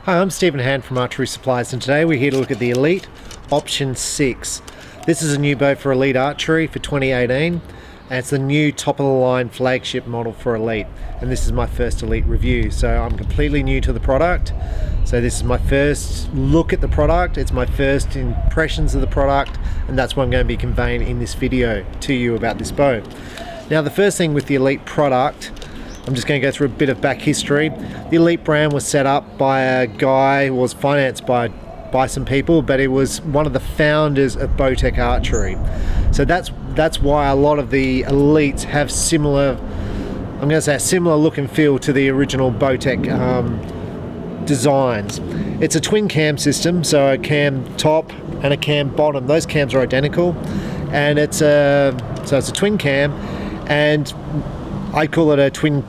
Hi, I'm Stephen Hand from Archery Supplies, and today we're here to look at the Elite Option 6. This is a new bow for Elite Archery for 2018, and it's the new top-of-the-line flagship model for Elite, and this is my first Elite review, so I'm completely new to the product. So this is my first look at the product, it's my first impressions of the product, and that's what I'm going to be conveying in this video to you about this bow. Now, the first thing with the Elite product, I'm just going to go through a bit of back history. The Elite brand was set up by a guy, was financed by some people, but it was one of the founders of Bowtech Archery. So that's why a lot of the Elites have similar, I'm going to say a similar look and feel to the original Bowtech designs. It's a twin cam system, so a cam top and a cam bottom. Those cams are identical, and it's a twin cam, and I call it a twin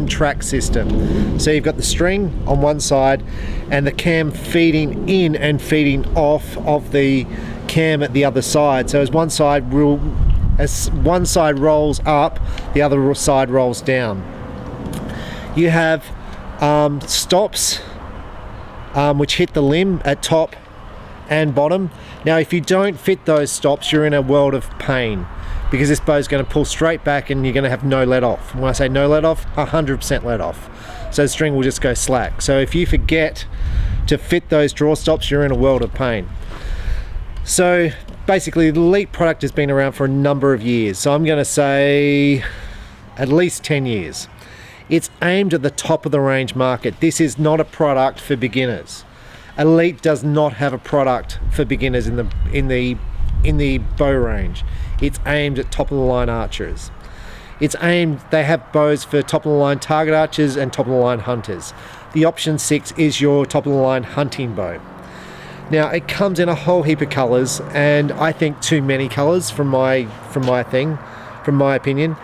track system. So you've got the string on one side and the cam feeding in and feeding off of the cam at the other side. So as one side rolls up, the other side rolls down. You have stops which hit the limb at top and bottom. Now, if you don't fit those stops, you're in a world of pain, because this bow is going to pull straight back and you're going to have no let off. When I say no let off, 100% let off. So the string will just go slack. So if you forget to fit those draw stops, you're in a world of pain. So basically, the Elite product has been around for a number of years. So I'm going to say at least 10 years. It's aimed at the top of the range market. This is not a product for beginners. Elite does not have a product for beginners in the bow range. It's aimed at top of the line archers. They have bows for top of the line target archers and top of the line hunters. The Option 6 is your top of the line hunting bow. Now, it comes in a whole heap of colors, and I think too many colors from my opinion.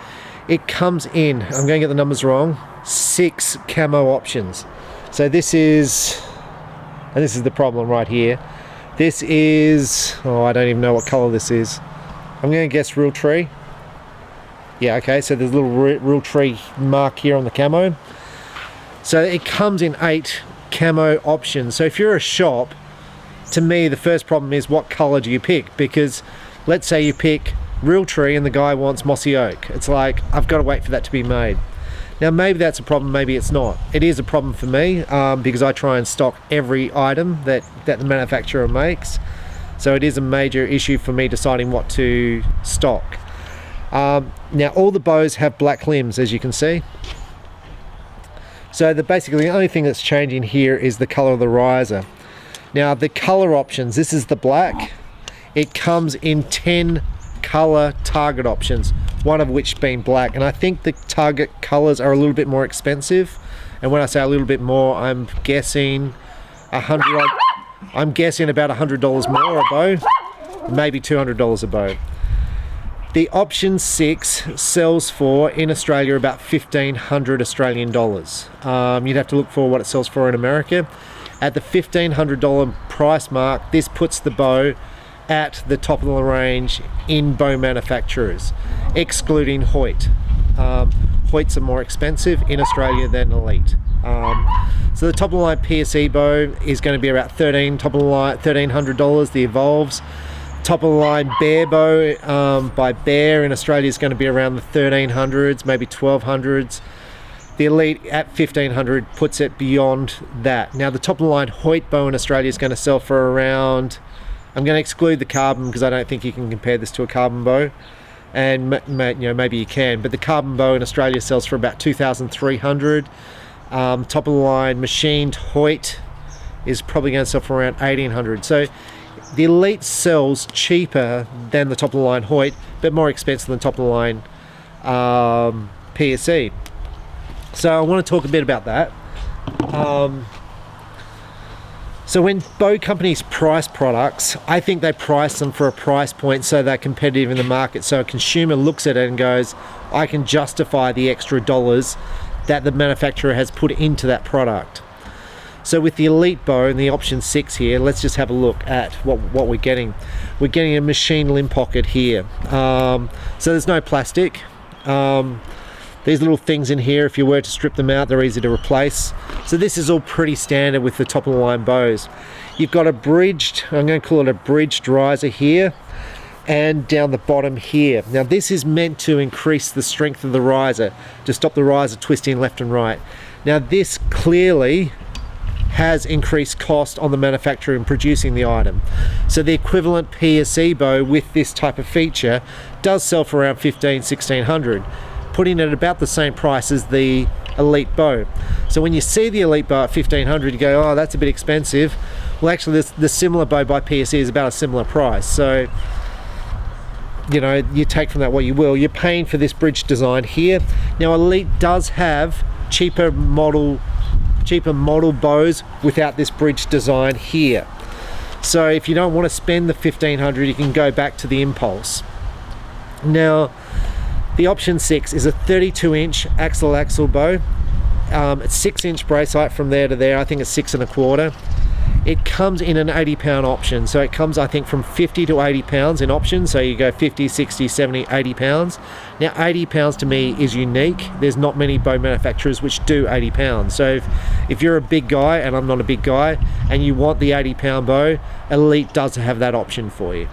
It comes in, I'm going to get the numbers wrong, 6 camo options. So this is the problem right here. This is, I don't even know what color this is. I'm going to guess real tree. Yeah, okay, so there's a little real tree mark here on the camo. So it comes in 8 camo options. So if you're a shop, to me, the first problem is what color do you pick? Because let's say you pick real tree and the guy wants mossy oak. It's like, I've got to wait for that to be made. Now, maybe that's a problem, maybe it's not. It is a problem for me because I try and stock every item that the manufacturer makes. So it is a major issue for me deciding what to stock. Now, all the bows have black limbs, as you can see. So basically the only thing that's changing here is the color of the riser. Now, the color options, this is the black. It comes in 10 color target options, one of which being black, and I think the target colors are a little bit more expensive. And when I say a little bit more, I'm guessing about $100 more a bow, maybe $200 a bow. The Option 6 sells for, in Australia, about 1,500 Australian dollars. You'd have to look for what it sells for in America. At the $1,500 price mark, this puts the bow at the top of the range in bow manufacturers, excluding Hoyt. Hoyts are more expensive in Australia than Elite. So the top of the line PSE bow is going to be about $1,300. The Evolves. Top of the line Bear bow by Bear in Australia is going to be around the 1,300s, maybe 1,200s. The Elite at 1,500 puts it beyond that. Now, the top of the line Hoyt bow in Australia is going to sell for around, I'm going to exclude the carbon because I don't think you can compare this to a carbon bow, and maybe you can, but the carbon bow in Australia sells for about 2,300. Top of the line machined Hoyt is probably going to sell for around 1,800. So the Elite sells cheaper than the top of the line Hoyt, but more expensive than top of the line PSE. So I want to talk a bit about that. So when bow companies price products, I think they price them for a price point so they're competitive in the market. So a consumer looks at it and goes, I can justify the extra dollars that the manufacturer has put into that product. So with the Elite bow and the Option 6 here, let's just have a look at what we're getting. We're getting a machine limb pocket here. So there's no plastic. These little things in here, if you were to strip them out, they're easy to replace. So this is all pretty standard with the top of the line bows. You've got a bridged, I'm going to call it a bridged riser here, and down the bottom here. Now this is meant to increase the strength of the riser, to stop the riser twisting left and right. Now this clearly has increased cost on the manufacturer in producing the item. So the equivalent PSE bow with this type of feature does sell for around $1,500–1,600, putting it at about the same price as the Elite bow. So when you see the Elite bow at $1,500, you go, oh, that's a bit expensive. Well, actually the similar bow by PSE is about a similar price. So, you know, you take from that what you will. You're paying for this bridge design here. Now Elite does have cheaper model bows without this bridge design here. So if you don't want to spend the $1,500, you can go back to the Impulse. Now the option 6 is a 32-inch axle bow. It's 6-inch brace height from there to there. I think it's 6 1/4. It comes in an 80-pound option, so it comes, I think, from 50 to 80 pounds in option. So you go 50, 60, 70, 80 pounds. Now 80 pounds to me is unique. There's not many bow manufacturers which do 80 pounds. So if you're a big guy, and I'm not a big guy, and you want the 80-pound bow, Elite does have that option for you.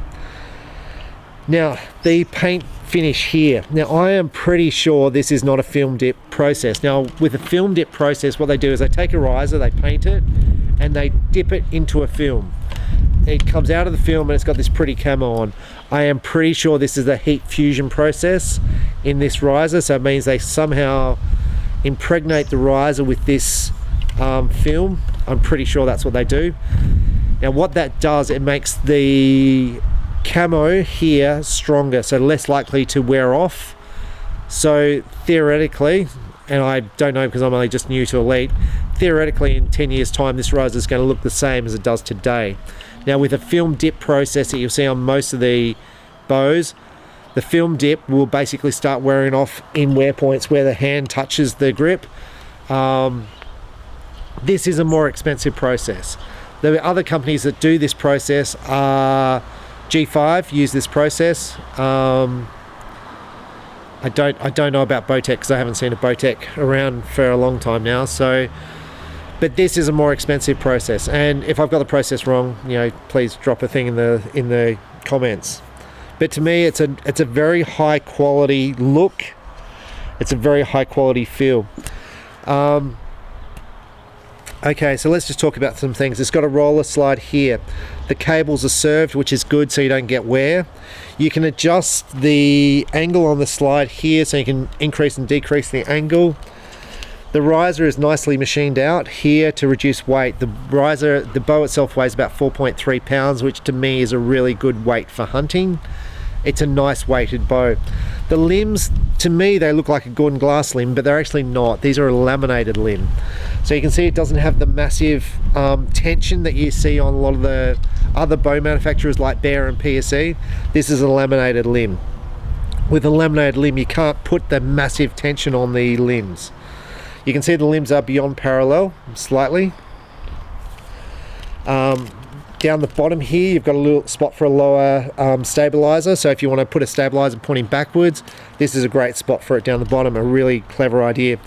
Now the paint finish here. Now I am pretty sure this is not a film dip process. Now with a film dip process, what they do is they take a riser, they paint it, and they dip it into a film. It comes out of the film and it's got this pretty camo on. I am pretty sure this is the heat fusion process in this riser, so it means they somehow impregnate the riser with this film. I'm pretty sure that's what they do. Now what that does, it makes the camo here stronger, so less likely to wear off. So theoretically, and I don't know because I'm only just new to Elite, theoretically in 10 years time this riser is going to look the same as it does today. Now with a film dip process that you'll see on most of the bows, the film dip will basically start wearing off in wear points where the hand touches the grip. This is a more expensive process. The other companies that do this process are G5, use this process. I don't know about Bowtech because I haven't seen a Bowtech around for a long time now. So, but this is a more expensive process, and if I've got the process wrong, you know, please drop a thing in the comments. But to me, it's a very high quality look. It's a very high quality feel. Okay, so let's just talk about some things. It's got a roller slide here. The cables are served, which is good so you don't get wear. You can adjust the angle on the slide here so you can increase and decrease the angle. The riser is nicely machined out here to reduce weight. The bow itself weighs about 4.3 pounds, which to me is a really good weight for hunting. It's a nice weighted bow. The limbs, to me, they look like a Gordon Glass limb, but they're actually not. These are a laminated limb. So you can see it doesn't have the massive tension that you see on a lot of the other bow manufacturers like Bear and PSE. This is a laminated limb. With a laminated limb, you can't put the massive tension on the limbs. You can see the limbs are beyond parallel, slightly. Down the bottom here, you've got a little spot for a lower stabilizer. So if you want to put a stabilizer pointing backwards, this is a great spot for it down the bottom. A really clever idea.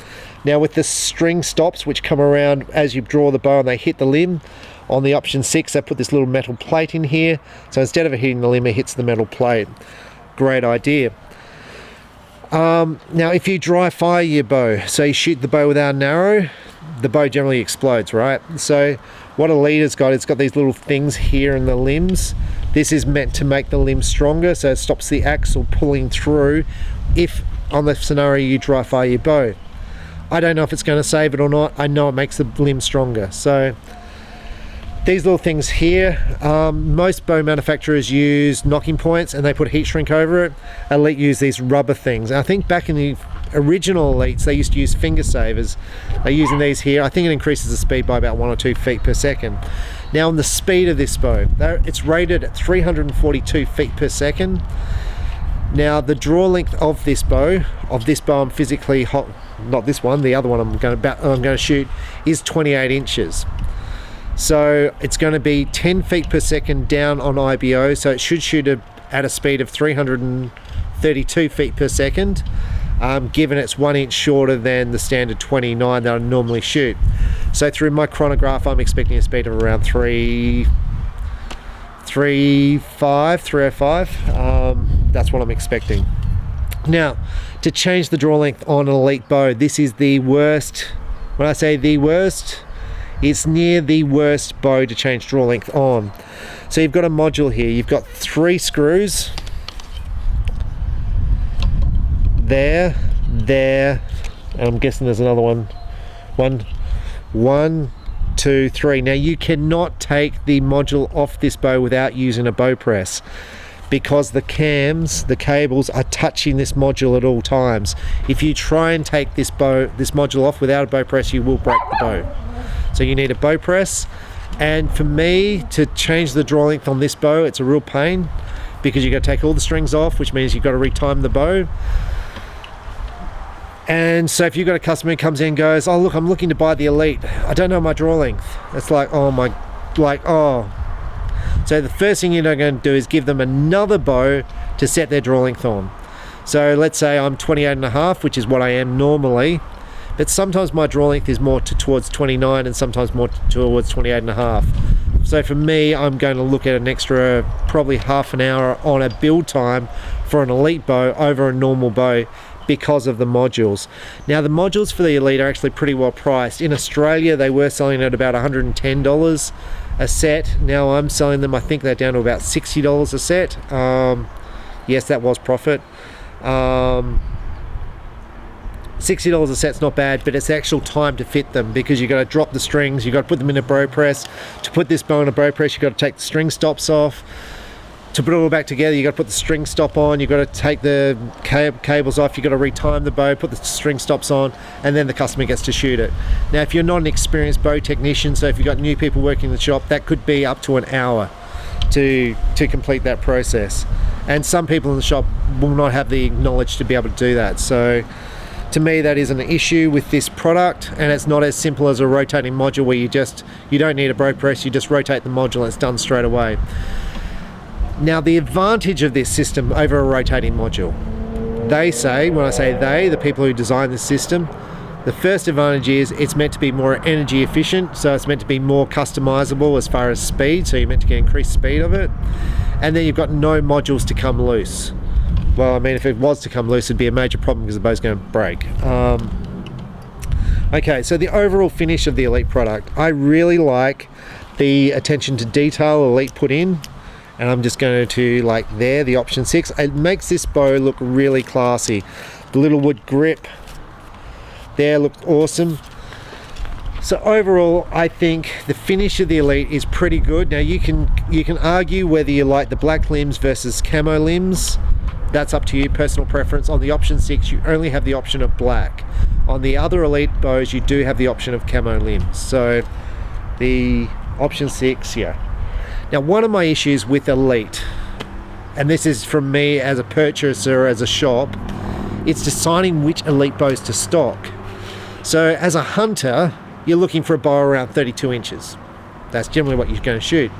Now with the string stops, which come around as you draw the bow and they hit the limb, on the option 6, they put this little metal plate in here. So instead of it hitting the limb, it hits the metal plate. Great idea. Now if you dry fire your bow, so you shoot the bow without an arrow, the bow generally explodes, right? So what Elite has got, it's got these little things here in the limbs. This is meant to make the limb stronger, so it stops the axle pulling through if on the scenario you dry fire your bow. I don't know if it's going to save it or not. I know it makes the limb stronger. So these little things here, most bow manufacturers use knocking points and they put heat shrink over it. Elite use these rubber things. I think back in the original Elites, they used to use finger savers. They're using these here. I think it increases the speed by about 1 or 2 feet per second. Now on the speed of this bow, it's rated at 342 feet per second. Now the draw length of this bow I'm physically not this one, the other one I'm going to shoot, is 28 inches. So it's going to be 10 feet per second down on IBO, so it should shoot at a speed of 332 feet per second. given it's 1 inch shorter than the standard 29 that I normally shoot. So through my chronograph, I'm expecting a speed of around 305. That's what I'm expecting. Now, to change the draw length on an Elite bow, this is the worst. When I say the worst, it's near the worst bow to change draw length on. So you've got a module here. You've got 3 screws. There, and I'm guessing there's another one. One, 2, 3. Now you cannot take the module off this bow without using a bow press, because the cams, the cables, are touching this module at all times. If you try and take this module off without a bow press, you will break the bow. So you need a bow press. And for me to change the draw length on this bow, it's a real pain, because you've got to take all the strings off, which means you've got to retime the bow. And so if you've got a customer who comes in and goes, oh look, I'm looking to buy the Elite, I don't know my draw length. It's like, oh. So the first thing you're going to do is give them another bow to set their draw length on. So let's say I'm 28.5, which is what I am normally, but sometimes my draw length is more towards 29 and sometimes more towards 28.5. So for me, I'm going to look at an extra probably half an hour on a build time for an Elite bow over a normal bow, because of the modules. Now the modules for the Elite are actually pretty well priced. In Australia they were selling at about $110 a set. Now I'm selling them, I think they're down to about $60 a set. Yes, that was profit. $60 a set's not bad, but it's the actual time to fit them, because you've got to drop the strings, you've got to put them in a bow press. To put this bow in a bow press, you've got to take the string stops off. To put it all back together, you've got to put the string stop on, you've got to take the cables off, you've got to retime the bow, put the string stops on, and then the customer gets to shoot it. Now, if you're not an experienced bow technician, so if you've got new people working in the shop, that could be up to an hour to complete that process. And some people in the shop will not have the knowledge to be able to do that. So to me, that is an issue with this product, and it's not as simple as a rotating module where you don't need a bow press, you just rotate the module and it's done straight away. Now the advantage of this system over a rotating module, they say, when I say they, the people who design this system, the first advantage is it's meant to be more energy efficient, so it's meant to be more customizable as far as speed, so you're meant to get increased speed of it. And then you've got no modules to come loose. Well, I mean, if it was to come loose, it'd be a major problem because the bow's going to break. Okay, so the overall finish of the Elite product, I really like the attention to detail Elite put in. And I'm just going to, like there, the option 6. It makes this bow look really classy. The little wood grip there looked awesome. So overall, I think the finish of the Elite is pretty good. Now you can argue whether you like the black limbs versus camo limbs. That's up to you, personal preference. On the option 6, you only have the option of black. On the other Elite bows, you do have the option of camo limbs. So the option 6, yeah. Now, one of my issues with Elite, and this is from me as a purchaser, as a shop, it's deciding which Elite bows to stock. So as a hunter, you're looking for a bow around 32 inches. That's generally what you're going to shoot.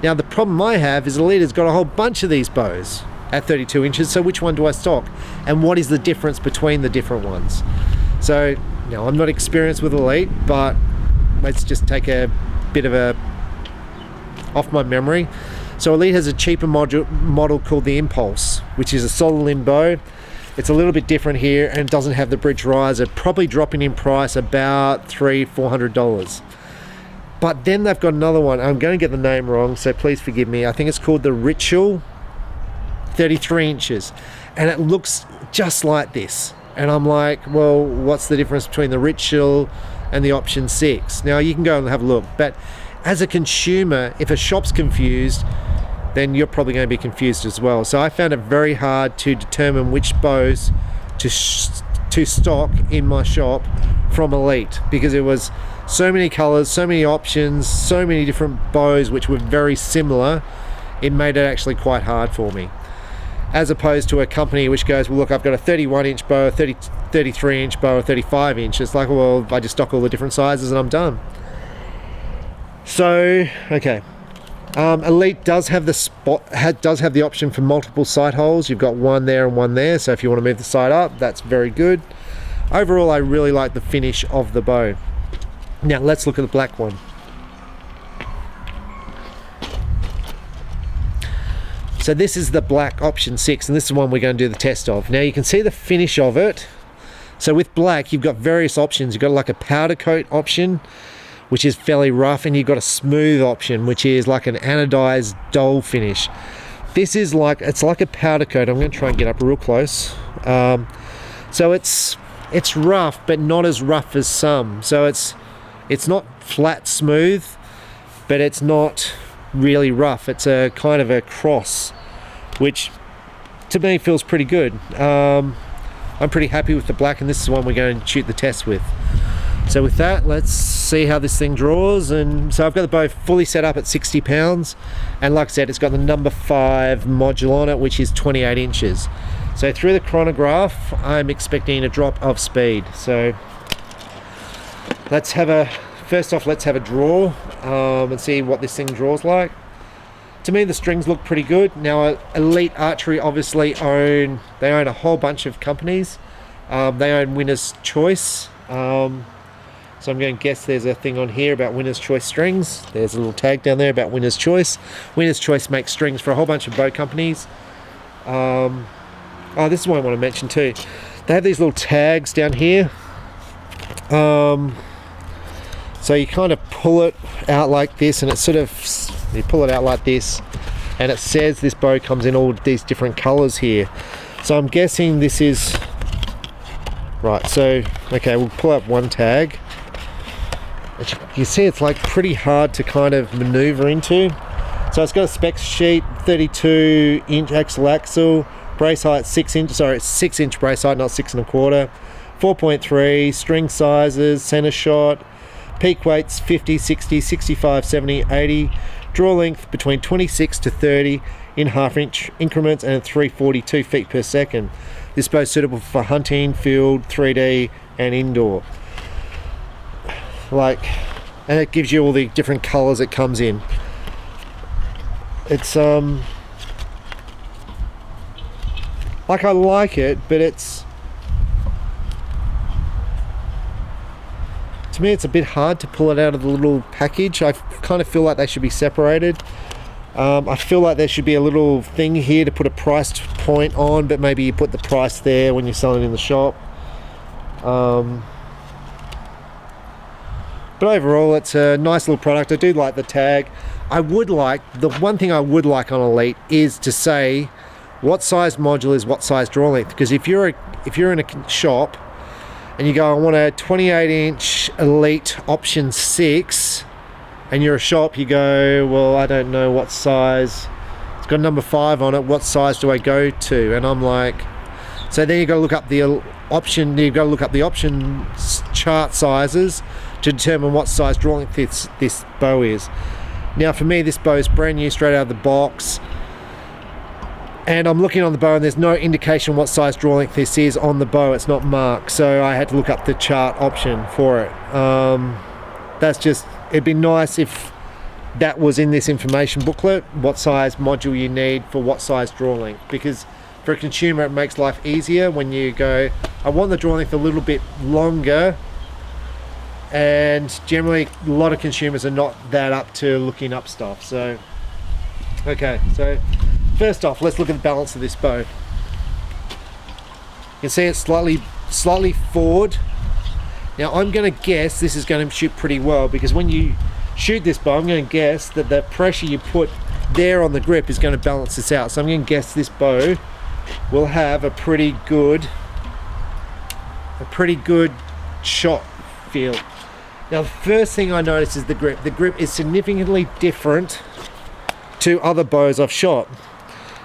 Now, the problem I have is Elite has got a whole bunch of these bows at 32 inches, so which one do I stock? And what is the difference between the different ones? So, now I'm not experienced with Elite, but let's just take a bit of a off my memory. So Elite has a cheaper model called the Impulse, which is a solid limb bow. It's a little bit different here and doesn't have the bridge riser, probably dropping in price about $300-400. But then they've got another one, I'm going to get the name wrong, so please forgive me. I think it's called the Ritual, 33 inches, and it looks just like this. And I'm like, well, what's the difference between the Ritual and the option 6? Now you can go and have a look, but as a consumer, if a shop's confused, then you're probably going to be confused as well. So I found it very hard to determine which bows to stock in my shop from Elite, because it was so many colors, so many options, so many different bows which were very similar. It made it actually quite hard for me, as opposed to a company which goes, well look, I've got a 31 inch bow, a 33 inch bow, a 35 inch. It's like, well, I just stock all the different sizes and I'm done. So, okay, Elite does have the option for multiple sight holes. You've got one there and one there, so if you want to move the sight up, that's very good. Overall, I really like the finish of the bow. Now let's look at the black one. So this is the black option 6, and this is the one we're going to do the test of. Now you can see the finish of it. So with black, you've got various options. You've got like a powder coat option, which is fairly rough, and you've got a smooth option, which is like an anodized dull finish. This is like, it's like a powder coat. I'm going to try and get up real close. So it's rough, but not as rough as some. So it's not flat smooth, but it's not really rough. It's a kind of a cross, which to me feels pretty good. I'm pretty happy with the black, and this is one we're going to shoot the test with. So with that, let's see how this thing draws. And so I've got the bow fully set up at 60 pounds, and like I said, it's got the number 5 module on it, which is 28 inches. So through the chronograph, I'm expecting a drop of speed. So let's have a draw and see what this thing draws like. To me, the strings look pretty good. Now, Elite Archery obviously own a whole bunch of companies. They own Winner's Choice. So I'm going to guess there's a thing on here about Winner's Choice strings. There's a little tag down there about Winner's Choice. Winner's Choice makes strings for a whole bunch of bow companies. Oh, this is one I want to mention too. They have these little tags down here. So you kind of pull it out like this, and it's sort of, you pull it out like this, and it says this bow comes in all these different colors here. So I'm guessing this is, right, so, okay, we'll pull up one tag. You see it's like pretty hard to kind of maneuver into. So it's got a spec sheet, 32 inch axle, brace height 6 inch, sorry, it's 6 inch brace height, not 6 1/4, 4.3, string sizes, center shot, peak weights 50, 60, 65, 70, 80, draw length between 26 to 30 in half-inch increments, and 342 feet per second. This bow is suitable for hunting, field, 3D, and indoor. And it gives you all the different colors it comes in. It's like, I like it, but to me it's a bit hard to pull it out of the little package. I kind of feel like they should be separated. I feel like there should be a little thing here to put a price point on, but maybe you put the price there when you're selling in the shop. But overall, it's a nice little product. I do like the tag. The one thing I would like on Elite is to say what size module is what size draw length. Because if you're in a shop and you go, I want a 28 inch Elite option 6, and you're a shop, you go, well, I don't know what size. It's got number 5 on it. What size do I go to? And I'm like, so then you got to look up the option. You've got to look up the option chart sizes to determine what size draw length this bow is. Now for me, this bow is brand new, straight out of the box, and I'm looking on the bow and there's no indication what size draw length this is on the bow. It's not marked, so I had to look up the chart option for it. It'd be nice if that was in this information booklet, what size module you need for what size draw length, because for a consumer it makes life easier when you go, I want the draw length a little bit longer. And generally a lot of consumers are not that up to looking up stuff. So okay, so first off, let's look at the balance of this bow. You can see it's slightly forward. Now I'm going to guess this is going to shoot pretty well, because when you shoot this bow, I'm going to guess that the pressure you put there on the grip is going to balance this out. So I'm going to guess this bow will have a pretty good shot feel. Now the first thing I notice is the grip. The grip is significantly different to other bows I've shot.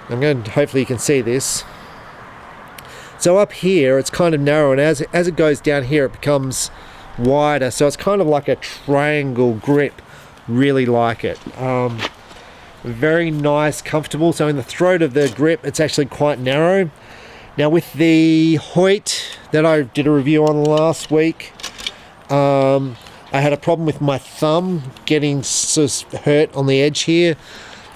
Hopefully you can see this. So up here it's kind of narrow, and as it goes down here it becomes wider, so it's kind of like a triangle grip. Really like it. Very nice, comfortable. So in the throat of the grip it's actually quite narrow. Now with the Hoyt that I did a review on last week, I I had a problem with my thumb getting sort of hurt on the edge here.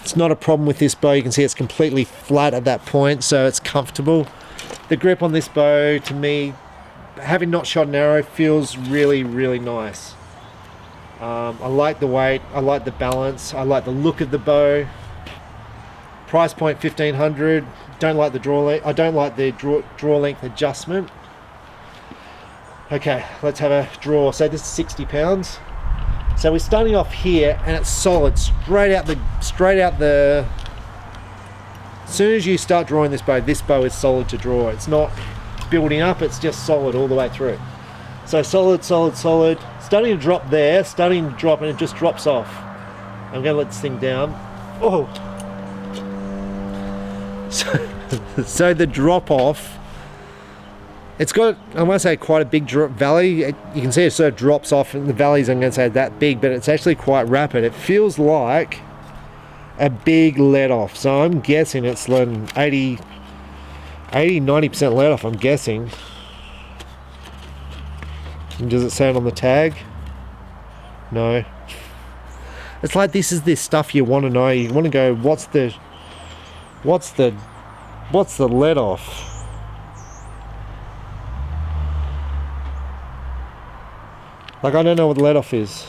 It's not a problem with this bow. You can see it's completely flat at that point, so it's comfortable. The grip on this bow, to me, having not shot an arrow, feels really, really nice. I like the weight, I like the balance, I like the look of the bow. Price point $1,500. Don't like the draw length. I don't like the draw length adjustment. Okay, let's have a draw. So this is 60 pounds. So we're starting off here, and it's solid straight out the. As soon as you start drawing this bow is solid to draw. It's not building up. It's just solid all the way through. So solid, solid, solid. Starting to drop there. Starting to drop, and it just drops off. I'm going to let this thing down. Oh. So the drop off. It's got, I want to say, quite a big valley. You can see it sort of drops off, and the valleys, I'm going to say, that big, but it's actually quite rapid. It feels like a big let off. So I'm guessing it's 80-90% let off, I'm guessing. And does it say it on the tag? No. It's like, this is this stuff you want to know. You want to go, what's the let off? Like, I don't know what the let off is.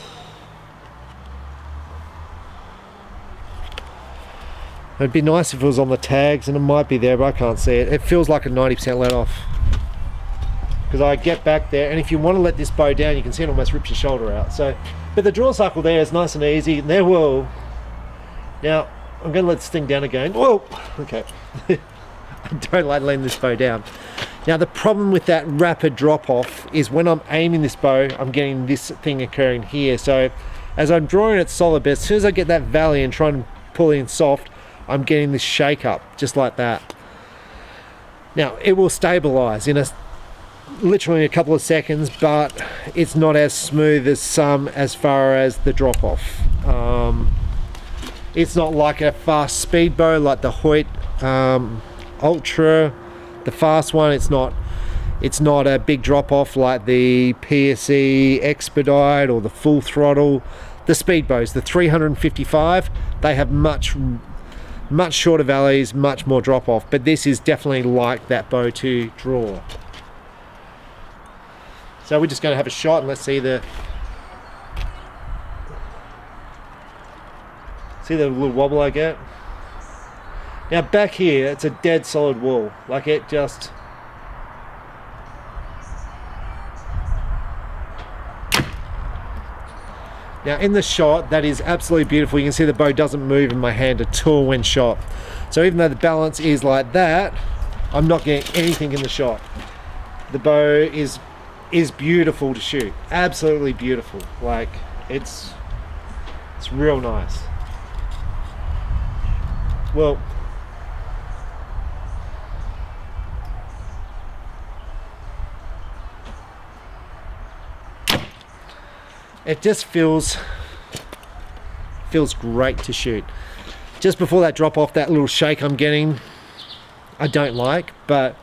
It'd be nice if it was on the tags, and it might be there, but I can't see it. It feels like a 90% let off. Because I get back there, and if you want to let this bow down, you can see it almost rips your shoulder out. So, but the draw cycle there is nice and easy. And there will. Now, I'm going to let this thing down again. Whoa! Okay. I don't like letting this bow down. Now, the problem with that rapid drop off is when I'm aiming this bow, I'm getting this thing occurring here. So as I'm drawing it solid, but as soon as I get that valley and trying to pull in soft, I'm getting this shake up, just like that. Now, it will stabilize in literally a couple of seconds, but it's not as smooth as some as far as the drop off. It's not like a fast speed bow like the Hoyt Ultra. The fast one, it's not a big drop off like the PSE Expedite or the Full Throttle. The speed bows, the 355, they have much shorter valleys, much more drop off, but this is definitely like that bow to draw. So we're just going to have a shot, and let's see the little wobble I get. Now back here, it's a dead solid wall. Like, it just... Now in the shot, that is absolutely beautiful. You can see the bow doesn't move in my hand at all when shot. So even though the balance is like that, I'm not getting anything in the shot. The bow is beautiful to shoot. Absolutely beautiful. Like, it's real nice. Well, it just feels great to shoot. Just before that drop off, that little shake I'm getting, I don't like, but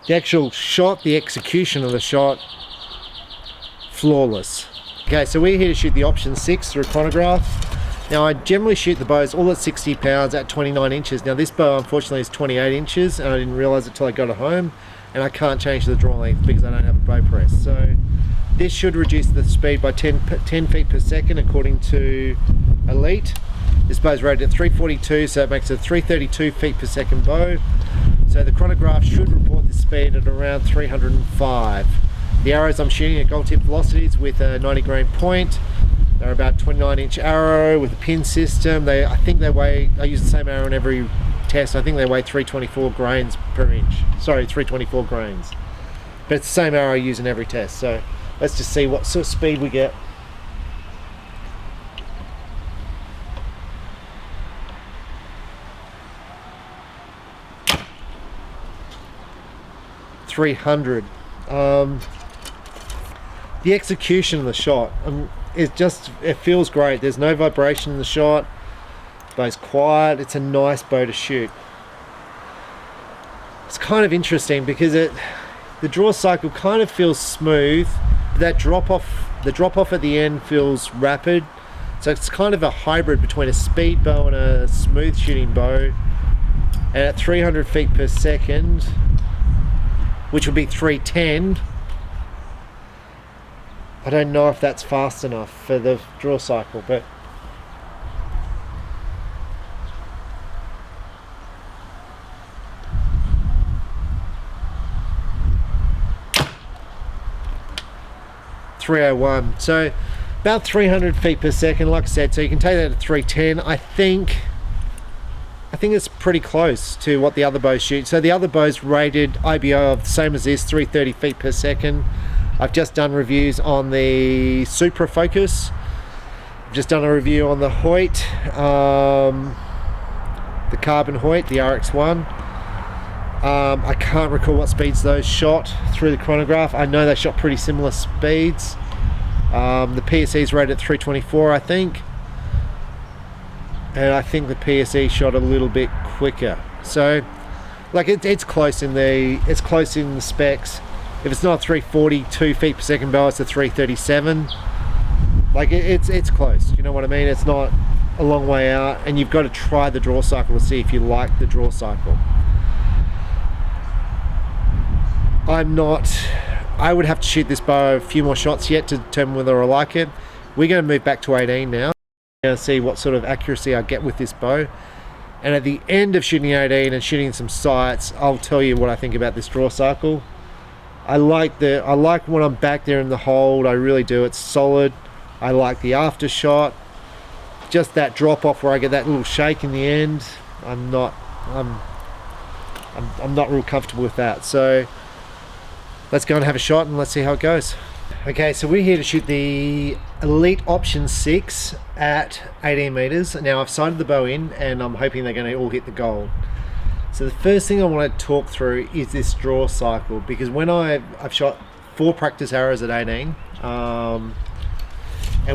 the actual shot, the execution of the shot, flawless. Okay, so we're here to shoot the option 6 through Chronograph. Now, I generally shoot the bows all at 60 pounds at 29 inches. Now, this bow unfortunately is 28 inches, and I didn't realize it until I got it home, and I can't change the draw length because I don't have a bow press. So this should reduce the speed by 10 feet per second according to Elite. This bow is rated at 342, so it makes it 332 feet per second bow. So the chronograph should report the speed at around 305. The arrows I'm shooting at gold tip velocities with a 90 grain point. They're about 29-inch arrow with a pin system. I think they weigh, I use the same arrow in every test. I think they weigh 324 grains per inch. Sorry, 324 grains. But it's the same arrow I use in every test. So let's just see what sort of speed we get. .300. The execution of the shot, it feels great. There's no vibration in the shot. The bow's quiet. It's a nice bow to shoot. It's kind of interesting because the draw cycle kind of feels smooth. That drop off The drop off at the end feels rapid, so it's kind of a hybrid between a speed bow and a smooth shooting bow. And at 300 feet per second, which would be 310, I don't know if that's fast enough for the draw cycle, but .301, so about 300 feet per second, like I said. So you can take that at 310. I think it's pretty close to what the other bows shoot. So the other bows rated IBO of the same as this, 330 feet per second. I've just done reviews on the Supra Focus. I've just done a review on the Hoyt, the Carbon Hoyt, the RX1. I can't recall what speeds those shot through the chronograph. I know they shot pretty similar speeds. The PSE is rated at 324, I think. And I think the PSE shot a little bit quicker. So, like it's close in the specs. If it's not 342 feet per second bow, it's a 337. Like it's close. You know what I mean? It's not a long way out, and you've got to try the draw cycle to see if you like the draw cycle. I would have to shoot this bow a few more shots yet to determine whether I like it. We're going to move back to 18 now. And see what sort of accuracy I get with this bow, and at the end of shooting 18 and shooting some sights, I'll tell you what I think about this draw cycle. I like when I'm back there in the hold. I really do. It's solid. I like the after shot. Just that drop off where I get that little shake in the end. I'm not real comfortable with that. So let's go and have a shot and let's see how it goes. Okay, so we're here to shoot the Elite Option 6 at 18 meters. Now I've sighted the bow in and I'm hoping they're going to all hit the goal. So the first thing I want to talk through is this draw cycle, because when I've shot 4 practice arrows at 18, and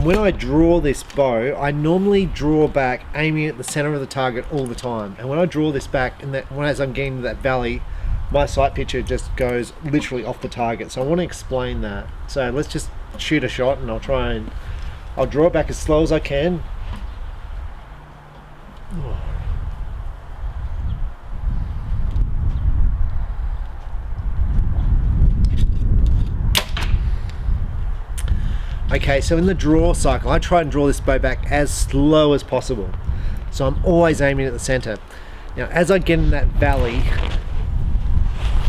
when I draw this bow, I normally draw back aiming at the center of the target all the time. And when I draw this back, and as I'm getting to that valley, my sight picture just goes literally off the target. So I want to explain that. So let's just shoot a shot, and I'll draw it back as slow as I can. Okay, so in the draw cycle, I try and draw this bow back as slow as possible. So I'm always aiming at the center. Now, as I get in that valley,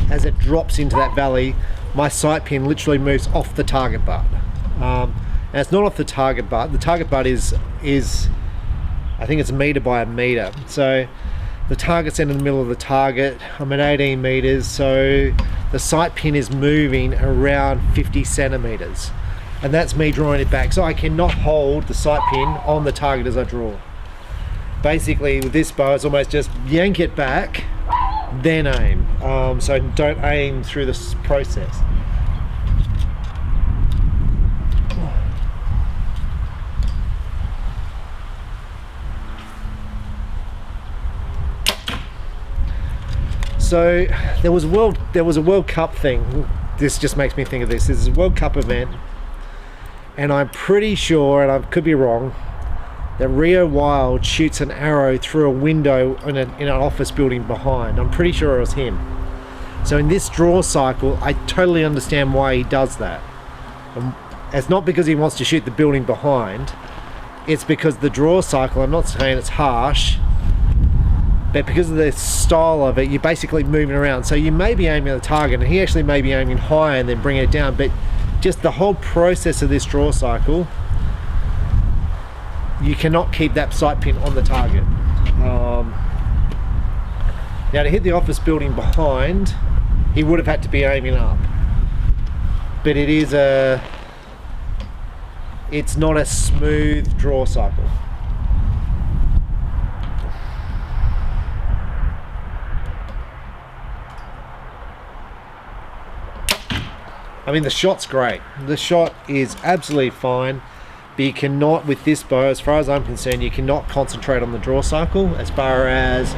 as it drops into that valley, my sight pin literally moves off the target butt. And it's not off the target butt. The target butt is I think it's a meter by a meter. So the target's in the middle of the target. I'm at 18 meters, so the sight pin is moving around 50 centimeters. And that's me drawing it back. So I cannot hold the sight pin on the target as I draw. Basically, with this bow, it's almost just yank it back, then aim. So don't aim through this process. So there was a World Cup thing. This just makes me think of this. This is a World Cup event, and I'm pretty sure, and I could be wrong, that Rio Wild shoots an arrow through a window in an office building behind. I'm pretty sure it was him. So in this draw cycle, I totally understand why he does that. It's not because he wants to shoot the building behind. It's because the draw cycle, I'm not saying it's harsh, but because of the style of it, you're basically moving around. So you may be aiming at the target, and he actually may be aiming high and then bringing it down, but just the whole process of this draw cycle, you cannot keep that sight pin on the target. Now to hit the office building behind, he would have had to be aiming up, but it's not a smooth draw cycle. I mean, the shot's great. The shot is absolutely fine, but you cannot, with this bow, as far as I'm concerned, you cannot concentrate on the draw cycle as far as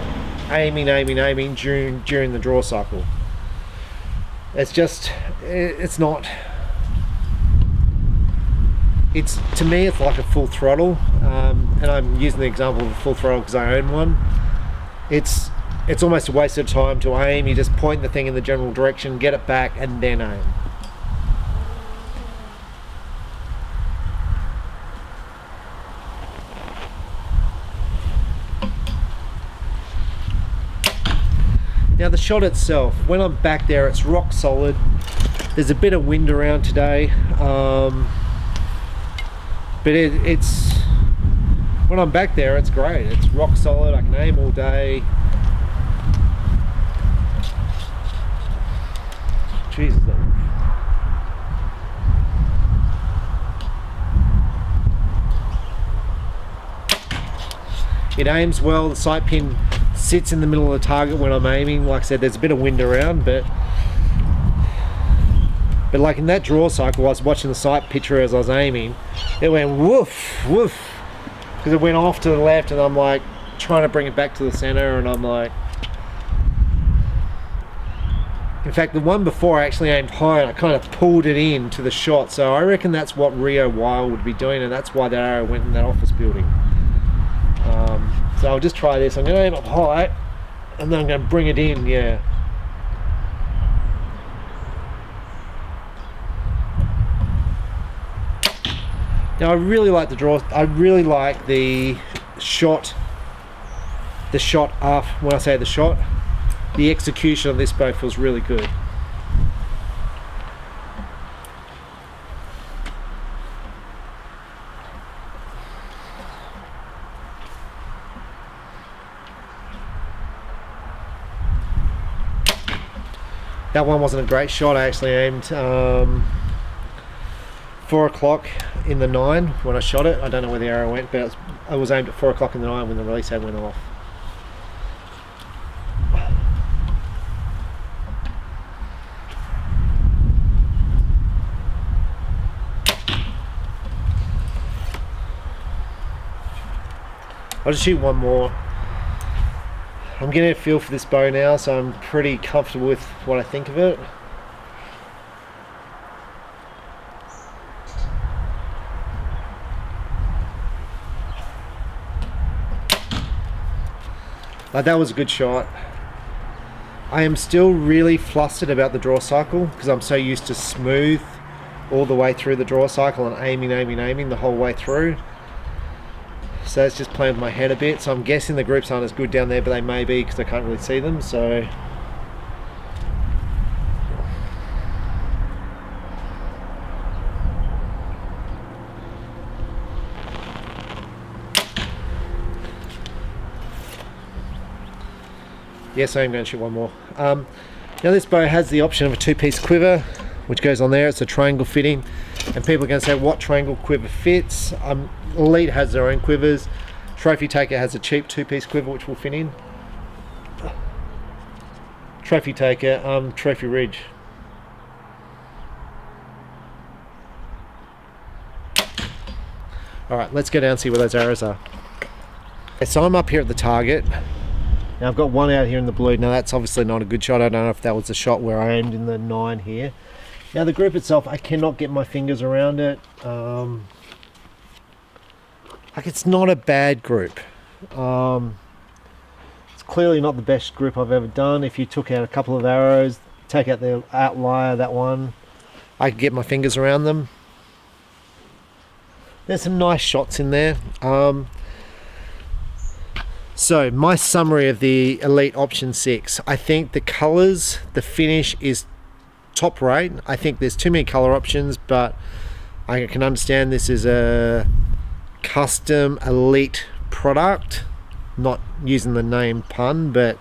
aiming during the draw cycle. It's not it's, to me, it's like a full throttle, and I'm using the example of a full throttle because I own one. It's almost a waste of time to aim. You just point the thing in the general direction, get it back, and then aim. Now the shot itself, when I'm back there, it's rock solid. There's a bit of wind around today, but it's when I'm back there, it's great. It's rock solid. I can aim all day. Jesus. It aims well. The sight pin sits in the middle of the target when I'm aiming. Like I said, there's a bit of wind around, but like in that draw cycle, I was watching the sight picture as I was aiming. It went woof, woof, because it went off to the left, and I'm like trying to bring it back to the center, and I'm like, in fact, the one before I actually aimed high and I kind of pulled it in to the shot. So I reckon that's what Rio Wild would be doing, and that's why that arrow went in that office building. So I'll just try this. I'm going to aim up high, and then I'm going to bring it in. Yeah. Now I really like the draw. I really like the shot. The shot up. When I say the shot, the execution of this bow feels really good. That one wasn't a great shot. I actually aimed 4 o'clock in the 9 when I shot it. I don't know where the arrow went, but I was aimed at 4 o'clock in the 9 when the release head went off. I'll just shoot one more. I'm getting a feel for this bow now, so I'm pretty comfortable with what I think of it. That was a good shot. I am still really flustered about the draw cycle because I'm so used to smooth all the way through the draw cycle and aiming the whole way through. So it's just playing with my head a bit. So I'm guessing the groups aren't as good down there, but they may be because I can't really see them. So yes, I am going to shoot one more. Now this bow has the option of a 2-piece quiver, which goes on there. It's a triangle fitting, and people are going to say, what triangle quiver fits? Elite has their own quivers. Trophy Taker has a cheap 2-piece quiver which will fit in. Trophy Taker, Trophy Ridge. Alright, let's go down and see where those arrows are. Okay, so I'm up here at the target. Now I've got one out here in the blue. Now that's obviously not a good shot. I don't know if that was the shot where I aimed in the 9 here. Now the group itself, I cannot get my fingers around it. Like, it's not a bad group. It's clearly not the best group I've ever done. If you took out a couple of arrows, take out the outlier, that one, I could get my fingers around them. There's some nice shots in there. So my summary of the Elite Option 6, I think the colors, the finish is top rate. I think there's too many color options, but I can understand this is a custom elite product, not using the name pun, but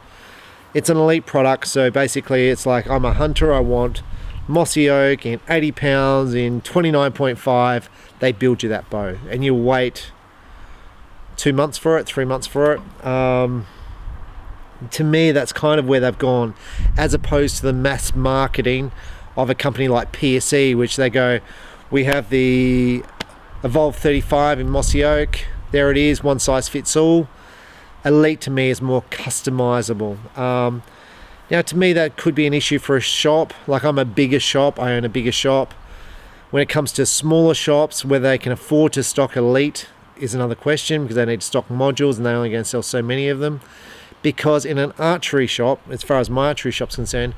it's an elite product. So basically it's like, I'm a hunter, I want mossy oak in 80 pounds in 29.5. They build you that bow and you wait 2 months for it, 3 months for it. To me, that's kind of where they've gone, as opposed to the mass marketing of a company like PSE, which they go, we have the Evolve 35 in mossy oak, there it is, one size fits all. Elite to me is more customizable. Now to me that could be an issue for a shop. Like, I'm a bigger shop, I own a bigger shop. When it comes to smaller shops, whether they can afford to stock Elite is another question, because they need to stock modules and they're only going to sell so many of them. Because in an archery shop, as far as my archery shop's concerned,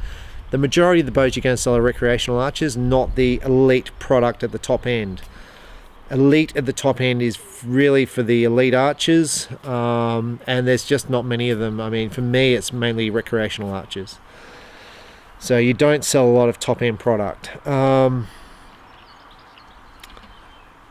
the majority of the bows you're going to sell are recreational archers, not the Elite product at the top end. Elite at the top end is really for the elite archers, and there's just not many of them. I mean, for me, it's mainly recreational archers. So you don't sell a lot of top end product.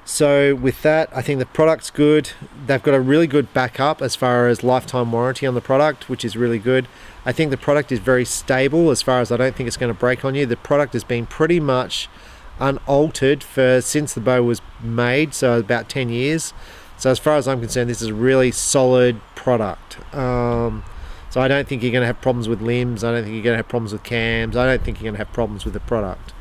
So with that, I think the product's good. They've got a really good backup as far as lifetime warranty on the product, which is really good. I think the product is very stable as far as I don't think it's going to break on you. The product has been pretty much unaltered since the bow was made, so about 10 years. So as far as I'm concerned, this is a really solid product. So I don't think you're going to have problems with limbs. I don't think you're going to have problems with cams. I don't think you're going to have problems with the product.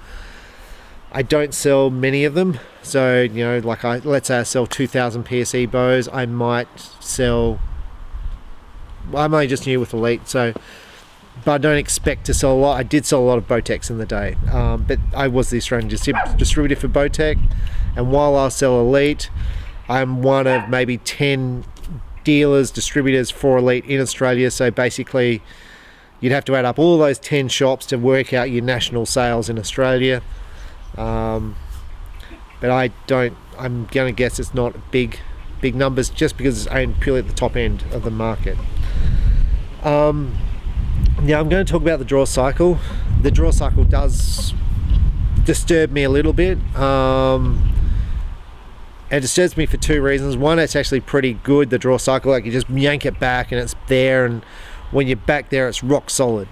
I don't sell many of them, so you know, like let's say I sell 2,000 PSE bows, I'm only just new with Elite, so but I don't expect to sell a lot. I did sell a lot of Bowtechs in the day, but I was the Australian distributor for Bowtech, and while I sell Elite, I'm one of maybe 10 distributors for Elite in Australia. So basically you'd have to add up all those 10 shops to work out your national sales in Australia. But I'm going to guess it's not big numbers, just because it's aimed purely at the top end of the market. Now I'm going to talk about the draw cycle. The draw cycle does disturb me a little bit. It disturbs me for two reasons. One, it's actually pretty good, the draw cycle. Like, you just yank it back and it's there, and when you're back there it's rock solid.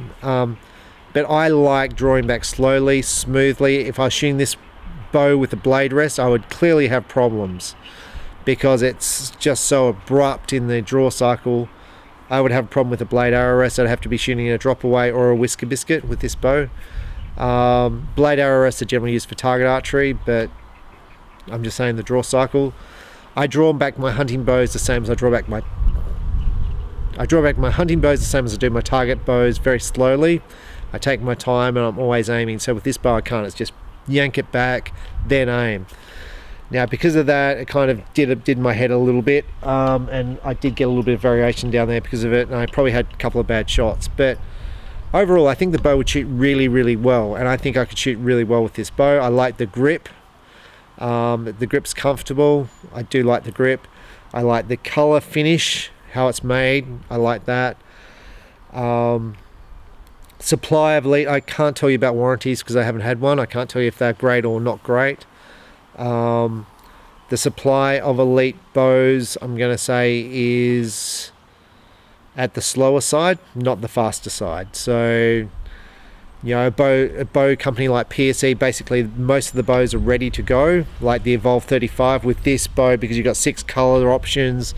But I like drawing back slowly, smoothly. If I was shooting this bow with a blade rest, I would clearly have problems because it's just so abrupt in the draw cycle. I would have a problem with a blade arrow rest. I'd have to be shooting in a drop away or a whisker biscuit with this bow. Blade arrow rests are generally used for target archery, but I'm just saying the draw cycle. I draw back my hunting bows the same as I draw back my hunting bows the same as I do my target bows, very slowly. I take my time and I'm always aiming. So with this bow I can't. It's just yank it back, then aim. Now because of that, it kind of did my head a little bit, and I did get a little bit of variation down there because of it, and I probably had a couple of bad shots. But overall, I think the bow would shoot really, really well, and I think I could shoot really well with this bow. I like the grip. The grip's comfortable. I do like the grip. I like the color finish, how it's made. I like that. Supply of Elite, I can't tell you about warranties because I haven't had one. I can't tell you if they're great or not great. The supply of Elite bows, I'm going to say, is at the slower side, not the faster side. So, you know, a bow company like PSE, basically most of the bows are ready to go, like the Evolve 35. With this bow, because you've got 6 color options,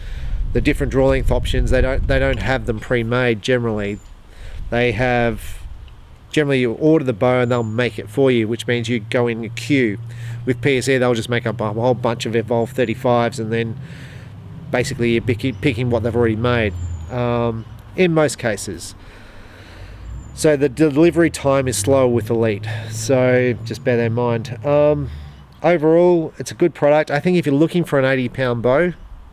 the different draw length options, they don't have them pre-made generally. They have, generally you order the bow and they'll make it for you, which means you go in a queue. With PSE, they'll just make up a whole bunch of Evolve 35s, and then basically you're picking what they've already made, in most cases. So the delivery time is slower with Elite, so just bear that in mind. Overall, it's a good product. I think if you're looking for an 80-pound bow,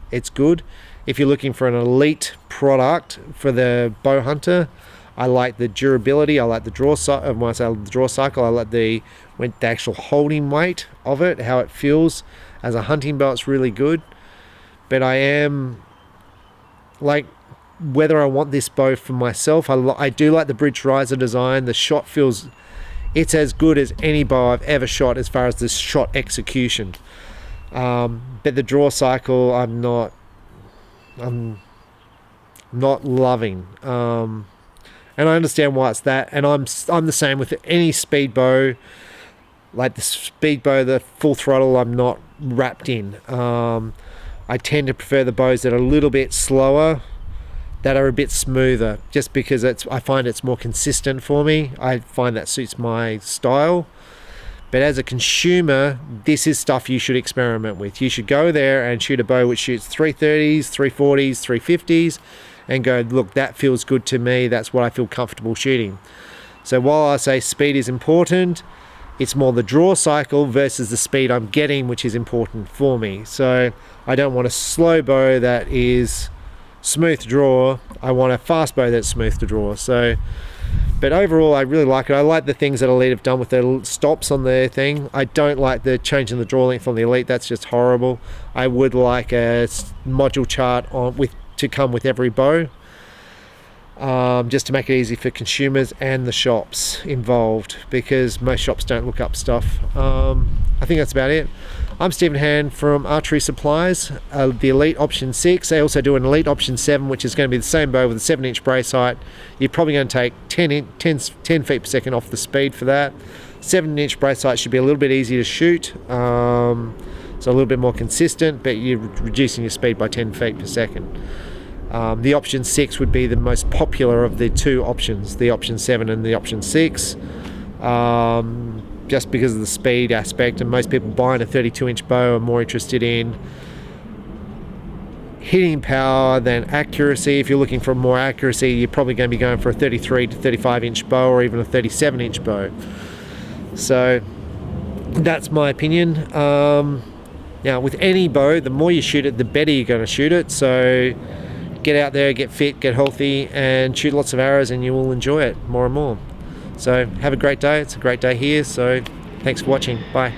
it's good. If you're looking for an Elite product for the bow hunter, I like the durability. I like the draw cycle. When I say the draw cycle, I like the actual holding weight of it, how it feels as a hunting bow. It's really good. But I am like, whether I want this bow for myself, I do like the bridge riser design. The shot feels, it's as good as any bow I've ever shot as far as the shot execution. But the draw cycle, I'm not loving. And I understand why it's that, and I'm the same with any speed bow. Like the speed bow, the full throttle, I'm not wrapped in. I tend to prefer the bows that are a little bit slower, that are a bit smoother, just because I find it's more consistent for me. I find that suits my style. But as a consumer, this is stuff you should experiment with. You should go there and shoot a bow which shoots 330s, 340s, 350s, and go, look, that feels good to me. That's what I feel comfortable shooting. So while I say speed is important, It's more the draw cycle versus the speed I'm getting, which is important for me. So I don't want a slow bow that is smooth to draw. I want a fast bow that's smooth to draw. So, but overall, I really like it. I like the things that Elite have done with their stops on their thing. I don't like the changing the draw length on the Elite. That's just horrible. I would like a module chart to come with every bow, just to make it easy for consumers and the shops involved, because most shops don't look up stuff. I think that's about it. I'm Stephen Hand from Archery Supplies. The Elite Option 6. They also do an Elite Option 7, which is going to be the same bow with a 7-inch brace height. You're probably going to take 10 feet per second off the speed for that. 7-inch brace height should be a little bit easier to shoot, so a little bit more consistent, but you're reducing your speed by 10 feet per second. The Option 6 would be the most popular of the two options, the Option 7 and the Option 6. Just because of the speed aspect, and most people buying a 32-inch bow are more interested in hitting power than accuracy. If you're looking for more accuracy, you're probably going to be going for a 33 to 35-inch bow, or even a 37-inch bow. So that's my opinion. Now, with any bow, the more you shoot it, the better you're going to shoot it. So get out there, get fit, get healthy, and shoot lots of arrows, and you will enjoy it more and more. So have a great day. It's a great day here. So thanks for watching. Bye.